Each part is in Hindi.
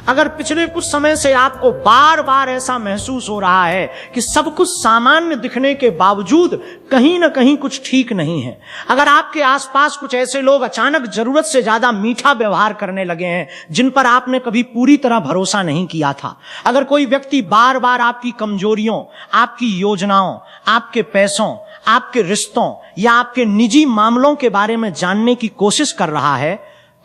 अगर पिछले कुछ समय से आपको बार बार ऐसा महसूस हो रहा है कि सब कुछ सामान्य दिखने के बावजूद कहीं ना कहीं कुछ ठीक नहीं है, अगर आपके आसपास कुछ ऐसे लोग अचानक जरूरत से ज्यादा मीठा व्यवहार करने लगे हैं जिन पर आपने कभी पूरी तरह भरोसा नहीं किया था, अगर कोई व्यक्ति बार बार आपकी कमजोरियों, आपकी योजनाओं, आपके पैसों, आपके रिश्तों या आपके निजी मामलों के बारे में जानने की कोशिश कर रहा है,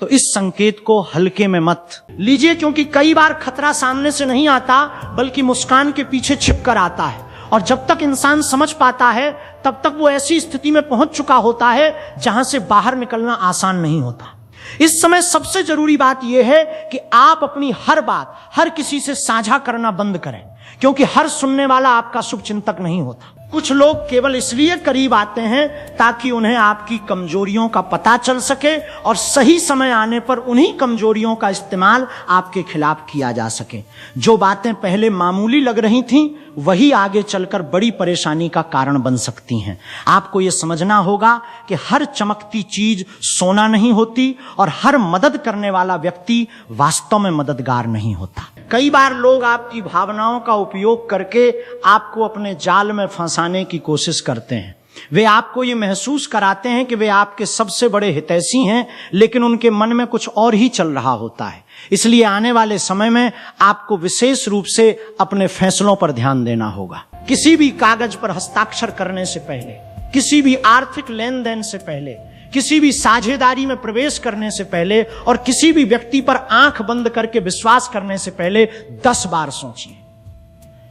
तो इस संकेत को हल्के में मत लीजिए, क्योंकि कई बार खतरा सामने से नहीं आता बल्कि मुस्कान के पीछे छिपकर आता है। और जब तक इंसान समझ पाता है तब तक वो ऐसी स्थिति में पहुंच चुका होता है जहां से बाहर निकलना आसान नहीं होता। इस समय सबसे जरूरी बात यह है कि आप अपनी हर बात हर किसी से साझा करना बंद करें, क्योंकि हर सुनने वाला आपका शुभचिंतक नहीं होता। कुछ लोग केवल इसलिए करीब आते हैं ताकि उन्हें आपकी कमजोरियों का पता चल सके और सही समय आने पर उन्हीं कमजोरियों का इस्तेमाल आपके खिलाफ किया जा सके। जो बातें पहले मामूली लग रही थीं वही आगे चलकर बड़ी परेशानी का कारण बन सकती हैं। आपको यह समझना होगा कि हर चमकती चीज सोना नहीं होती और हर मदद करने वाला व्यक्ति वास्तव में मददगार नहीं होता। कई बार लोग आपकी भावनाओं का उपयोग करके आपको अपने जाल में फंसाने की कोशिश करते हैं। वे आपको ये महसूस कराते हैं कि वे आपके सबसे बड़े हितैषी हैं, लेकिन उनके मन में कुछ और ही चल रहा होता है। इसलिए आने वाले समय में आपको विशेष रूप से अपने फैसलों पर ध्यान देना होगा। किसी भी कागज पर हस्ताक्षर करने से पहले, किसी भी आर्थिक लेन देन से पहले, किसी भी साझेदारी में प्रवेश करने से पहले और किसी भी व्यक्ति पर आंख बंद करके विश्वास करने से पहले 10 बार सोचिए,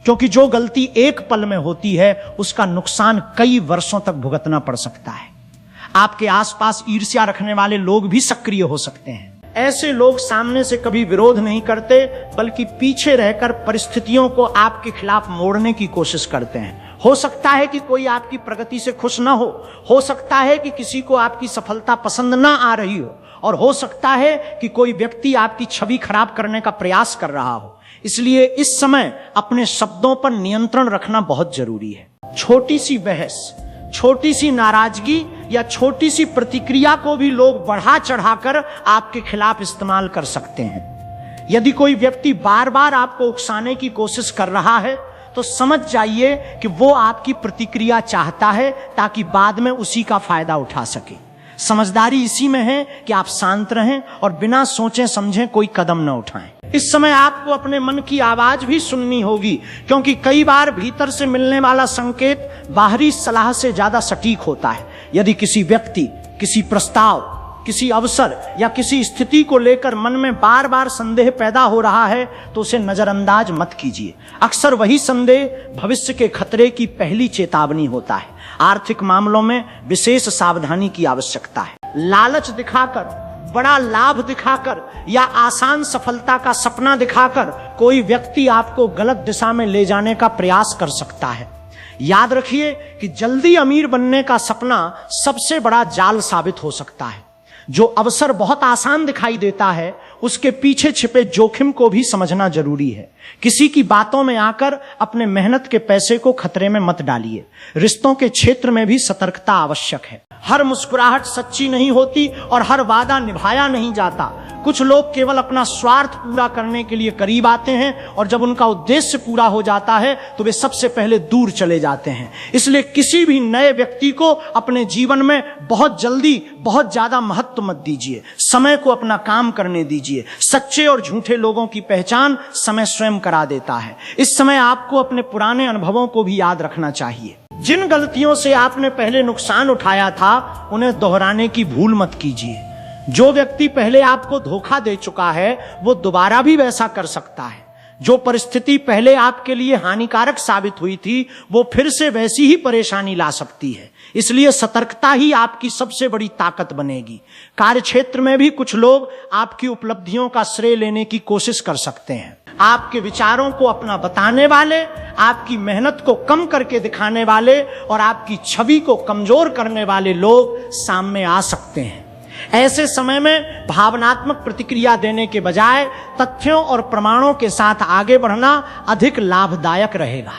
क्योंकि जो गलती एक पल में होती है उसका नुकसान कई वर्षों तक भुगतना पड़ सकता है। आपके आसपास ईर्ष्या रखने वाले लोग भी सक्रिय हो सकते हैं। ऐसे लोग सामने से कभी विरोध नहीं करते बल्कि पीछे रहकर परिस्थितियों को आपके खिलाफ मोड़ने की कोशिश करते हैं। हो सकता है कि कोई आपकी प्रगति से खुश ना हो सकता है कि किसी को आपकी सफलता पसंद ना आ रही हो, और हो सकता है कि कोई व्यक्ति आपकी छवि खराब करने का प्रयास कर रहा हो। इसलिए इस समय अपने शब्दों पर नियंत्रण रखना बहुत जरूरी है। छोटी सी बहस, छोटी सी नाराजगी या छोटी सी प्रतिक्रिया को भी लोग बढ़ा चढ़ाकर आपके खिलाफ इस्तेमाल कर सकते हैं। यदि कोई व्यक्ति बार बार आपको उकसाने की कोशिश कर रहा है तो समझ जाइए कि वो आपकी प्रतिक्रिया चाहता है ताकि बाद में उसी का फायदा उठा सके। समझदारी इसी में है कि आप शांत रहें और बिना सोचे समझे कोई कदम न उठाएं। इस समय आपको अपने मन की आवाज भी सुननी होगी, क्योंकि कई बार भीतर से मिलने वाला संकेत बाहरी सलाह से ज्यादा सटीक होता है। यदि किसी व्यक्ति, किसी प्रस्ताव, किसी अवसर या किसी स्थिति को लेकर मन में बार बार संदेह पैदा हो रहा है तो उसे नजरअंदाज मत कीजिए। अक्सर वही संदेह भविष्य के खतरे की पहली चेतावनी होता है। आर्थिक मामलों में विशेष सावधानी की आवश्यकता है। लालच दिखाकर, बड़ा लाभ दिखाकर या आसान सफलता का सपना दिखाकर कोई व्यक्ति आपको गलत दिशा में ले जाने का प्रयास कर सकता है। याद रखिए कि जल्दी अमीर बनने का सपना सबसे बड़ा जाल साबित हो सकता है। जो अवसर बहुत आसान दिखाई देता है उसके पीछे छिपे जोखिम को भी समझना जरूरी है। किसी की बातों में आकर अपने मेहनत के पैसे को खतरे में मत डालिए। रिश्तों के क्षेत्र में भी सतर्कता आवश्यक है। हर मुस्कुराहट सच्ची नहीं होती और हर वादा निभाया नहीं जाता। कुछ लोग केवल अपना स्वार्थ पूरा करने के लिए करीब आते हैं और जब उनका उद्देश्य पूरा हो जाता है तो वे सबसे पहले दूर चले जाते हैं। इसलिए किसी भी नए व्यक्ति को अपने जीवन में बहुत जल्दी बहुत ज्यादा महत्व मत दीजिए। समय को अपना काम करने दीजिए। सच्चे और झूठे लोगों की पहचान समय स्वयं करा देता है। इस समय आपको अपने पुराने अनुभवों को भी याद रखना चाहिए। जिन गलतियों से आपने पहले नुकसान उठाया था उन्हें दोहराने की भूल मत कीजिए। जो व्यक्ति पहले आपको धोखा दे चुका है वो दोबारा भी वैसा कर सकता है। जो परिस्थिति पहले आपके लिए हानिकारक साबित हुई थी वो फिर से वैसी ही परेशानी ला सकती है। इसलिए सतर्कता ही आपकी सबसे बड़ी ताकत बनेगी। कार्यक्षेत्र में भी कुछ लोग आपकी उपलब्धियों का श्रेय लेने की कोशिश कर सकते हैं। आपके विचारों को अपना बताने वाले, आपकी मेहनत को कम करके दिखाने वाले और आपकी छवि को कमजोर करने वाले लोग सामने आ सकते हैं। ऐसे समय में भावनात्मक प्रतिक्रिया देने के बजाय तथ्यों और प्रमाणों के साथ आगे बढ़ना अधिक लाभदायक रहेगा।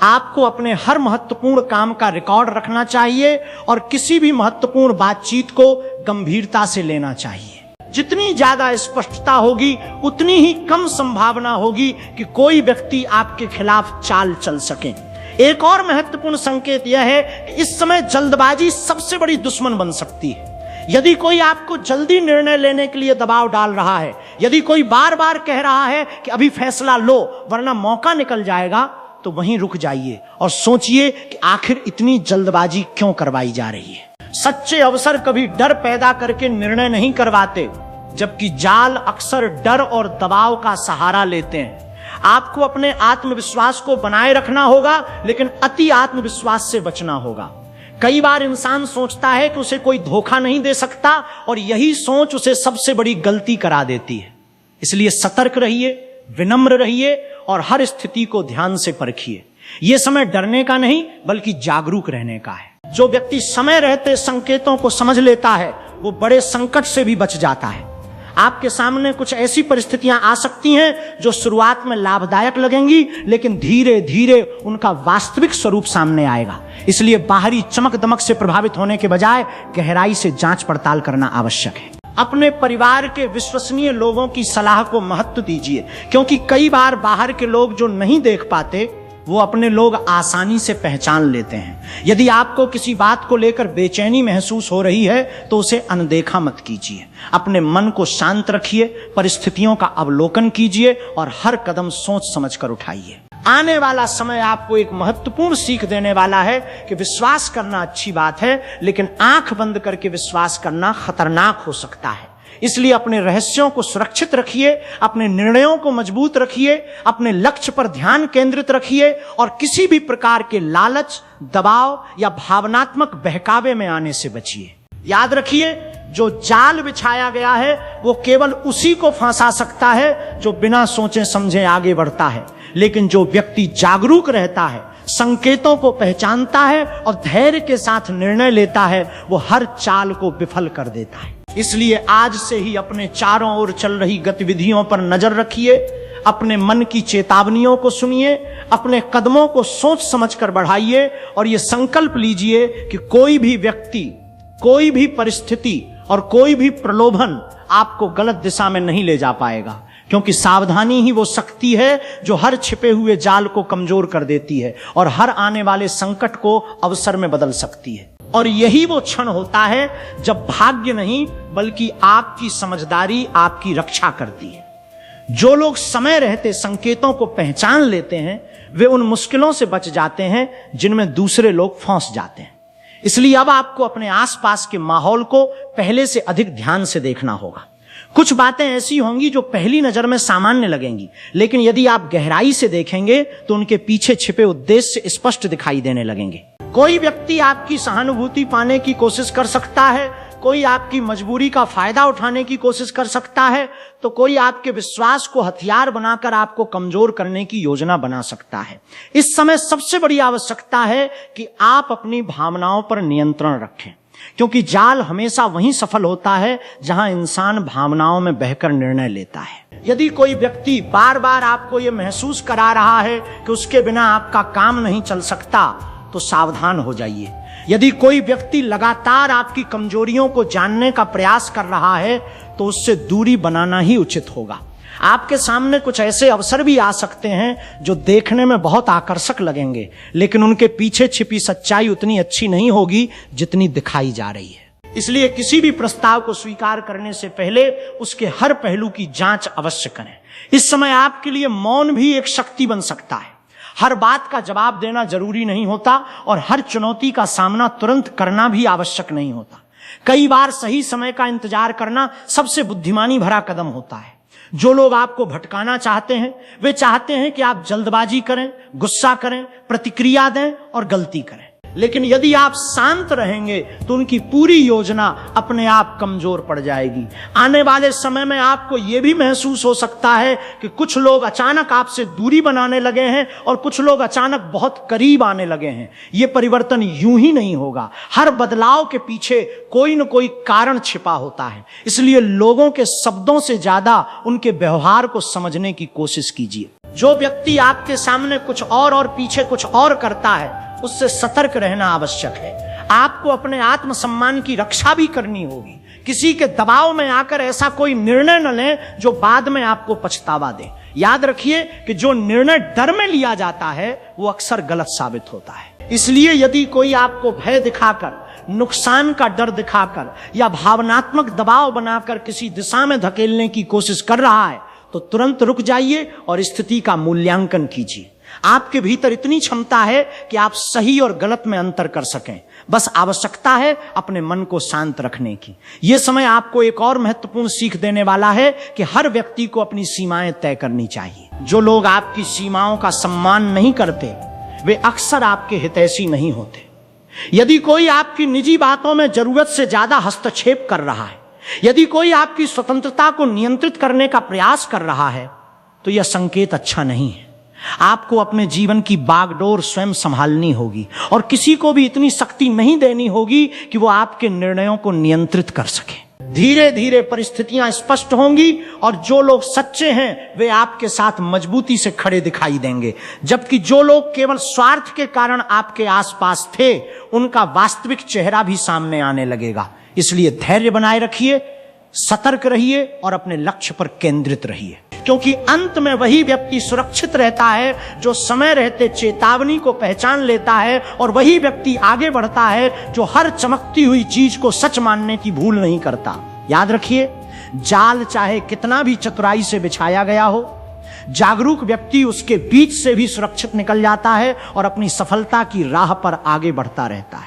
आपको अपने हर महत्वपूर्ण काम का रिकॉर्ड रखना चाहिए और किसी भी महत्वपूर्ण बातचीत को गंभीरता से लेना चाहिए। जितनी ज्यादा स्पष्टता होगी उतनी ही कम संभावना होगी कि कोई व्यक्ति आपके खिलाफ चाल चल सके। एक और महत्वपूर्ण संकेत यह है कि इस समय जल्दबाजी सबसे बड़ी दुश्मन बन सकती है। यदि कोई आपको जल्दी निर्णय लेने के लिए दबाव डाल रहा है, यदि कोई बार बार कह रहा है कि अभी फैसला लो वरना मौका निकल जाएगा, तो वहीं रुक जाइए और सोचिए कि आखिर इतनी जल्दबाजी क्यों करवाई जा रही है। सच्चे अवसर कभी डर पैदा करके निर्णय नहीं करवाते, जबकि जाल अक्सर डर और दबाव का सहारा लेते हैं। आपको अपने आत्मविश्वास को बनाए रखना होगा, लेकिन अति आत्मविश्वास से बचना होगा। कई बार इंसान सोचता है कि उसे कोई धोखा नहीं दे सकता और यही सोच उसे सबसे बड़ी गलती करा देती है। इसलिए सतर्क रहिए, विनम्र रहिए और हर स्थिति को ध्यान से परखिए। यह समय डरने का नहीं बल्कि जागरूक रहने का है। जो व्यक्ति समय रहते संकेतों को समझ लेता है वो बड़े संकट से भी बच जाता है। आपके सामने कुछ ऐसी परिस्थितियां आ सकती हैं जो शुरुआत में लाभदायक लगेंगी, लेकिन धीरे धीरे उनका वास्तविक स्वरूप सामने आएगा। इसलिए बाहरी चमक दमक से प्रभावित होने के बजाय गहराई से जांच पड़ताल करना आवश्यक है। अपने परिवार के विश्वसनीय लोगों की सलाह को महत्व दीजिए, क्योंकि कई बार बाहर के लोग जो नहीं देख पाते वो अपने लोग आसानी से पहचान लेते हैं। यदि आपको किसी बात को लेकर बेचैनी महसूस हो रही है तो उसे अनदेखा मत कीजिए। अपने मन को शांत रखिए, परिस्थितियों का अवलोकन कीजिए और हर कदम सोच समझकर उठाइए। आने वाला समय आपको एक महत्वपूर्ण सीख देने वाला है कि विश्वास करना अच्छी बात है, लेकिन आंख बंद करके विश्वास करना खतरनाक हो सकता है। इसलिए अपने रहस्यों को सुरक्षित रखिए, अपने निर्णयों को मजबूत रखिए, अपने लक्ष्य पर ध्यान केंद्रित रखिए और किसी भी प्रकार के लालच, दबाव या भावनात्मक बहकावे में आने से बचिए। याद रखिए, जो जाल बिछाया गया है वो केवल उसी को फंसा सकता है जो बिना सोचे समझे आगे बढ़ता है, लेकिन जो व्यक्ति जागरूक रहता है, संकेतों को पहचानता है और धैर्य के साथ निर्णय लेता है, वो हर चाल को विफल कर देता है। इसलिए आज से ही अपने चारों ओर चल रही गतिविधियों पर नजर रखिए, अपने मन की चेतावनियों को सुनिए, अपने कदमों को सोच समझकर बढ़ाइए और ये संकल्प लीजिए कि कोई भी व्यक्ति, कोई भी परिस्थिति और कोई भी प्रलोभन आपको गलत दिशा में नहीं ले जा पाएगा, क्योंकि सावधानी ही वो शक्ति है जो हर छिपे हुए जाल को कमजोर कर देती है और हर आने वाले संकट को अवसर में बदल सकती है। और यही वो क्षण होता है जब भाग्य नहीं बल्कि आपकी समझदारी आपकी रक्षा करती है। जो लोग समय रहते संकेतों को पहचान लेते हैं वे उन मुश्किलों से बच जाते हैं जिनमें दूसरे लोग फंस जाते हैं। इसलिए अब आपको अपने आसपास के माहौल को पहले से अधिक ध्यान से देखना होगा। कुछ बातें ऐसी होंगी जो पहली नजर में सामान्य लगेंगी, लेकिन यदि आप गहराई से देखेंगे तो उनके पीछे छिपे उद्देश्य स्पष्ट दिखाई देने लगेंगे। कोई व्यक्ति आपकी सहानुभूति पाने की कोशिश कर सकता है, कोई आपकी मजबूरी का फायदा उठाने की कोशिश कर सकता है, तो कोई आपके विश्वास को हथियार बनाकर आपको कमजोर करने की योजना बना सकता है। इस समय सबसे बड़ी आवश्यकता है कि आप अपनी भावनाओं पर नियंत्रण रखें, क्योंकि जाल हमेशा वहीं सफल होता है जहां इंसान भावनाओं में बहकर निर्णय लेता है। यदि कोई व्यक्ति बार बार आपको यह महसूस करा रहा है कि उसके बिना आपका काम नहीं चल सकता, तो सावधान हो जाइए। यदि कोई व्यक्ति लगातार आपकी कमजोरियों को जानने का प्रयास कर रहा है तो उससे दूरी बनाना ही उचित होगा। आपके सामने कुछ ऐसे अवसर भी आ सकते हैं जो देखने में बहुत आकर्षक लगेंगे, लेकिन उनके पीछे छिपी सच्चाई उतनी अच्छी नहीं होगी जितनी दिखाई जा रही है। इसलिए किसी भी प्रस्ताव को स्वीकार करने से पहले उसके हर पहलू की जांच अवश्य करें। इस समय आपके लिए मौन भी एक शक्ति बन सकता है। हर बात का जवाब देना जरूरी नहीं होता और हर चुनौती का सामना तुरंत करना भी आवश्यक नहीं होता। कई बार सही समय का इंतजार करना सबसे बुद्धिमानी भरा कदम होता है। जो लोग आपको भटकाना चाहते हैं वे चाहते हैं कि आप जल्दबाजी करें, गुस्सा करें, प्रतिक्रिया दें और गलती करें, लेकिन यदि आप शांत रहेंगे तो उनकी पूरी योजना अपने आप कमजोर पड़ जाएगी। आने वाले समय में आपको यह भी महसूस हो सकता है कि कुछ लोग अचानक आपसे दूरी बनाने लगे हैं और कुछ लोग अचानक बहुत करीब आने लगे हैं। यह परिवर्तन यूं ही नहीं होगा। हर बदलाव के पीछे कोई न कोई कारण छिपा होता है। इसलिए लोगों के शब्दों से ज्यादा उनके व्यवहार को समझने की कोशिश कीजिए। जो व्यक्ति आपके सामने कुछ और पीछे कुछ और करता है उससे सतर्क रहना आवश्यक है। आपको अपने आत्मसम्मान की रक्षा भी करनी होगी, किसी के दबाव में आकर ऐसा कोई निर्णय न लें जो बाद में आपको पछतावा दे। याद रखिए कि जो निर्णय डर में लिया जाता है वो अक्सर गलत साबित होता है। इसलिए यदि कोई आपको भय दिखाकर, नुकसान का डर दिखाकर या भावनात्मक दबाव बनाकर किसी दिशा में धकेलने की कोशिश कर रहा है तो तुरंत रुक जाइए और स्थिति का मूल्यांकन कीजिए। आपके भीतर इतनी क्षमता है कि आप सही और गलत में अंतर कर सकें। बस आवश्यकता है अपने मन को शांत रखने की। यह समय आपको एक और महत्वपूर्ण सीख देने वाला है कि हर व्यक्ति को अपनी सीमाएं तय करनी चाहिए। जो लोग आपकी सीमाओं का सम्मान नहीं करते वे अक्सर आपके हितैषी नहीं होते। यदि कोई आपकी निजी बातों में जरूरत से ज्यादा हस्तक्षेप कर रहा है, यदि कोई आपकी स्वतंत्रता को नियंत्रित करने का प्रयास कर रहा है, तो यह संकेत अच्छा नहीं है। आपको अपने जीवन की बागडोर स्वयं संभालनी होगी और किसी को भी इतनी शक्ति नहीं देनी होगी कि वो आपके निर्णयों को नियंत्रित कर सके। धीरे धीरे परिस्थितियां स्पष्ट होंगी और जो लोग सच्चे हैं वे आपके साथ मजबूती से खड़े दिखाई देंगे, जबकि जो लोग केवल स्वार्थ के कारण आपके आसपास थे उनका वास्तविक चेहरा भी सामने आने लगेगा। इसलिए धैर्य बनाए रखिए, सतर्क रहिए और अपने लक्ष्य पर केंद्रित रहिए, क्योंकि अंत में वही व्यक्ति सुरक्षित रहता है जो समय रहते चेतावनी को पहचान लेता है, और वही व्यक्ति आगे बढ़ता है जो हर चमकती हुई चीज को सच मानने की भूल नहीं करता। याद रखिए, जाल चाहे कितना भी चतुराई से बिछाया गया हो, जागरूक व्यक्ति उसके बीच से भी सुरक्षित निकल जाता है और अपनी सफलता की राह पर आगे बढ़ता रहता है।